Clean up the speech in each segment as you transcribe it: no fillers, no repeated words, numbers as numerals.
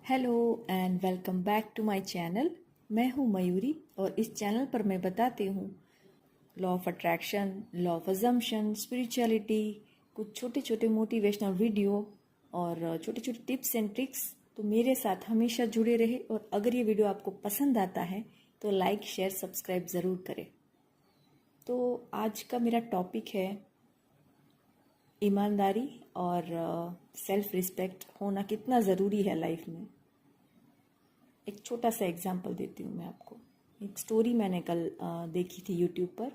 Hello and welcome back to my channel. मैं हूँ मयूरी और इस चैनल पर मैं बताती हूँ law of attraction, law of assumption, spirituality, कुछ छोटे छोटे मोटिवेशनल वीडियो और छोटे छोटे टिप्स एंड ट्रिक्स। तो मेरे साथ हमेशा जुड़े रहे और अगर ये वीडियो आपको पसंद आता है तो लाइक शेयर सब्सक्राइब ज़रूर करें। तो आज का मेरा टॉपिक है ईमानदारी और सेल्फ रिस्पेक्ट होना कितना ज़रूरी है लाइफ में। एक छोटा सा एग्जांपल देती हूँ मैं आपको। एक स्टोरी मैंने कल देखी थी यूट्यूब पर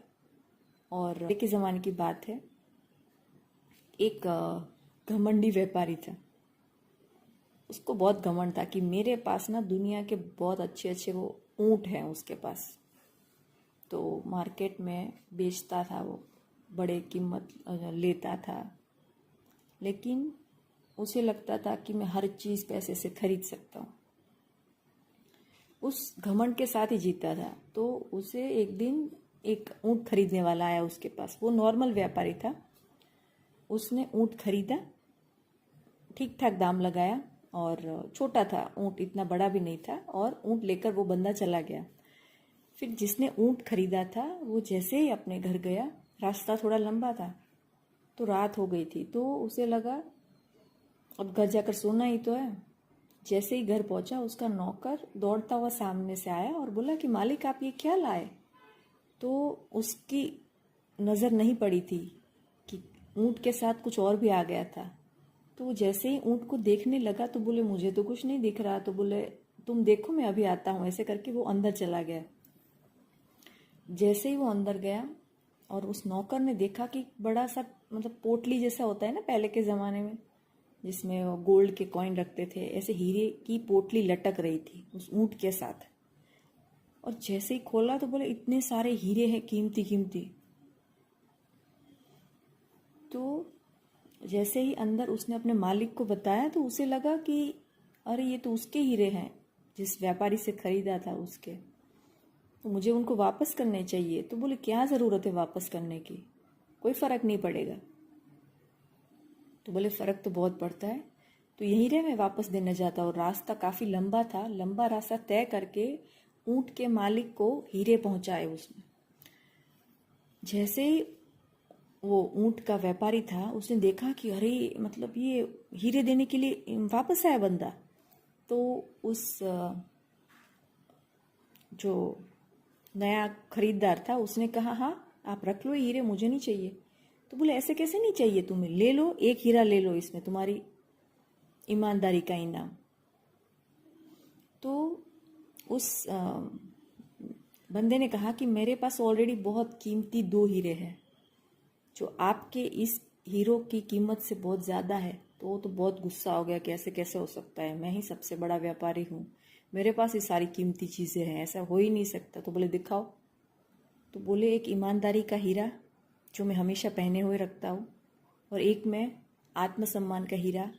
और पहले के ज़माने की बात है। एक घमंडी व्यापारी था। उसको बहुत घमंड था कि मेरे पास ना दुनिया के बहुत अच्छे अच्छे वो ऊँट हैं उसके पास। तो मार्केट में बेचता था, वो बड़े कीमत लेता था, लेकिन उसे लगता था कि मैं हर चीज़ पैसे से खरीद सकता हूँ। उस घमंड के साथ ही जीता था। तो उसे एक दिन एक ऊँट खरीदने वाला आया उसके पास। वो नॉर्मल व्यापारी था। उसने ऊँट खरीदा, ठीक ठाक दाम लगाया और छोटा था ऊँट, इतना बड़ा भी नहीं था। और ऊँट लेकर वो बंदा चला गया। फिर जिसने ऊँट खरीदा था वो जैसे ही अपने घर गया, रास्ता थोड़ा लंबा था तो रात हो गई थी। तो उसे लगा अब घर जाकर सोना ही तो है। जैसे ही घर पहुंचा उसका नौकर दौड़ता हुआ सामने से आया और बोला कि मालिक आप ये क्या लाए। तो उसकी नज़र नहीं पड़ी थी कि ऊँट के साथ कुछ और भी आ गया था। तो जैसे ही ऊँट को देखने लगा तो बोले मुझे तो कुछ नहीं दिख रहा। तो बोले तुम देखो मैं अभी आता हूँ। ऐसे करके वो अंदर चला गया। जैसे ही वो अंदर गया और उस नौकर ने देखा कि बड़ा सा मतलब पोटली जैसा होता है ना पहले के ज़माने में, जिसमें वो गोल्ड के कॉइन रखते थे, ऐसे हीरे की पोटली लटक रही थी उस ऊँट के साथ। और जैसे ही खोला तो बोले इतने सारे हीरे हैं कीमती कीमती। तो जैसे ही अंदर उसने अपने मालिक को बताया तो उसे लगा कि अरे ये तो उसके हीरे हैं जिस व्यापारी से खरीदा था उसके, तो मुझे उनको वापस करने चाहिए। तो बोले क्या ज़रूरत है वापस करने की, कोई फ़र्क नहीं पड़ेगा। तो बोले फ़र्क तो बहुत पड़ता है। तो यहीं रहे, मैं वापस देने जाता। और रास्ता काफ़ी लंबा था। लंबा रास्ता तय करके ऊँट के मालिक को हीरे पहुँचाए उसने। जैसे ही वो ऊँट का व्यापारी था उसने देखा कि अरे मतलब ये हीरे देने के लिए वापस आया बंदा। तो उस जो नया खरीदार था उसने कहा हाँ आप रख लो हीरे, मुझे नहीं चाहिए। तो बोले ऐसे कैसे नहीं चाहिए तुम्हें, ले लो एक हीरा ले लो, इसमें तुम्हारी ईमानदारी का इनाम। तो उस बंदे ने कहा कि मेरे पास ऑलरेडी बहुत कीमती 2 हीरे हैं जो आपके इस हीरो की कीमत से बहुत ज़्यादा है। तो वो तो बहुत गुस्सा हो गया कि ऐसे कैसे हो सकता है, मैं ही सबसे बड़ा व्यापारी हूँ, मेरे पास ये सारी कीमती चीज़ें हैं, ऐसा हो ही नहीं सकता। तो बोले दिखाओ। तो बोले एक ईमानदारी का हीरा जो मैं हमेशा पहने हुए रखता हूँ और एक मैं आत्मसम्मान का हीरा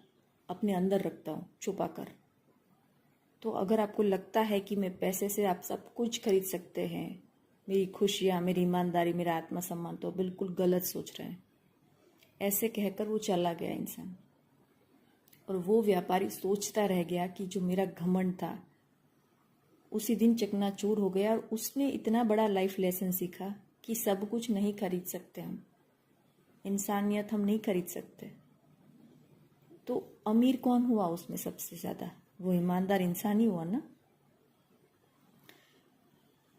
अपने अंदर रखता हूँ छुपा कर। तो अगर आपको लगता है कि मैं पैसे से आप सब कुछ खरीद सकते हैं, मेरी खुशियाँ, मेरी ईमानदारी, मेरा आत्मसम्मान, तो बिल्कुल गलत सोच रहे हैं। ऐसे कहकर वो चला गया इंसान। और वो व्यापारी सोचता रह गया कि जो मेरा घमंड था उसी दिन चकनाचूर हो गया। और उसने इतना बड़ा लाइफ लेसन सीखा कि सब कुछ नहीं खरीद सकते हम, इंसानियत हम नहीं खरीद सकते। तो अमीर कौन हुआ उसमें सबसे ज़्यादा, वो ईमानदार इंसान ही हुआ ना।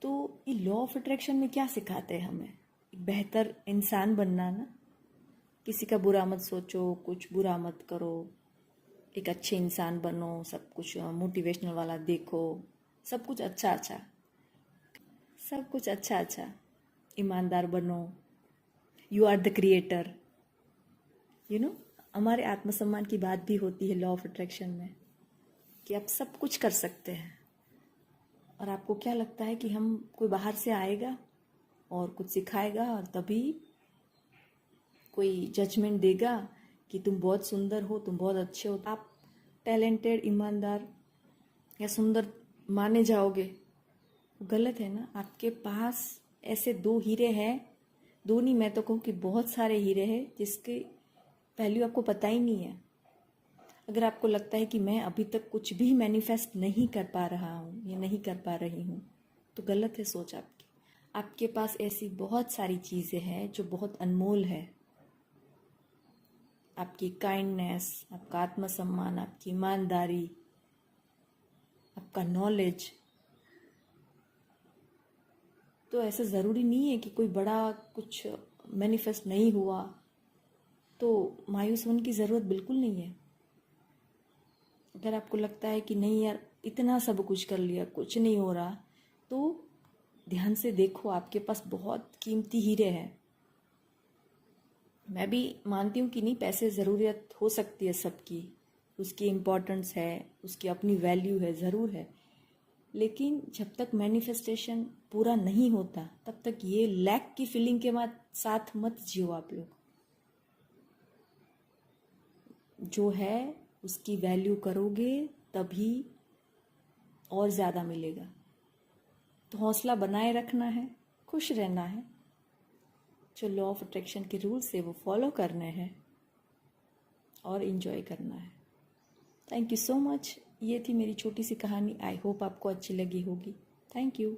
तो ये लॉ ऑफ अट्रैक्शन में क्या सिखाते हैं हमें, एक बेहतर इंसान बनना ना। किसी का बुरा मत सोचो, कुछ बुरा मत करो, एक अच्छे इंसान बनो, सब कुछ मोटिवेशनल वाला देखो, सब कुछ अच्छा अच्छा, सब कुछ अच्छा अच्छा, ईमानदार बनो। You are the creator, you know. हमारे आत्मसम्मान की बात भी होती है लॉ ऑफ अट्रैक्शन में कि आप सब कुछ कर सकते हैं। और आपको क्या लगता है कि हम कोई बाहर से आएगा और कुछ सिखाएगा और तभी कोई जजमेंट देगा कि तुम बहुत सुंदर हो, तुम बहुत अच्छे हो, आप टैलेंटेड, ईमानदार या सुंदर माने जाओगे। गलत है ना। आपके पास ऐसे 2 हीरे हैं, 2 नहीं, मैं तो कहूँ कि बहुत सारे हीरे हैं जिसके वैल्यू आपको पता ही नहीं है। अगर आपको लगता है कि मैं अभी तक कुछ भी मैनिफेस्ट नहीं कर पा रहा हूँ या नहीं कर पा रही हूँ, तो गलत है सोच आपकी। आपके पास ऐसी बहुत सारी चीज़ें हैं जो बहुत अनमोल है। आपकी काइंडनेस, आपका आत्मसम्मान, आपकी ईमानदारी, आपका नॉलेज। तो ऐसा ज़रूरी नहीं है कि कोई बड़ा कुछ मैनिफेस्ट नहीं हुआ तो मायूस होने की ज़रूरत बिल्कुल नहीं है। अगर आपको लगता है कि नहीं यार इतना सब कुछ कर लिया कुछ नहीं हो रहा, तो ध्यान से देखो, आपके पास बहुत कीमती हीरे हैं। मैं भी मानती हूँ कि नहीं, पैसे ज़रूरत हो सकती है सबकी, उसकी इम्पोर्टेंस है, उसकी अपनी वैल्यू है, ज़रूर है। लेकिन जब तक मैनिफेस्टेशन पूरा नहीं होता तब तक ये लैक की फीलिंग के साथ मत जियो आप लोग। जो है उसकी वैल्यू करोगे तभी और ज़्यादा मिलेगा। तो हौसला बनाए रखना है, खुश रहना है, जो लॉ ऑफ अट्रैक्शन के रूल्स है वो फॉलो करने हैं और इन्जॉय करना है। Thank you so much. ये थी मेरी छोटी सी कहानी। आई होप आपको अच्छी लगी होगी। Thank you.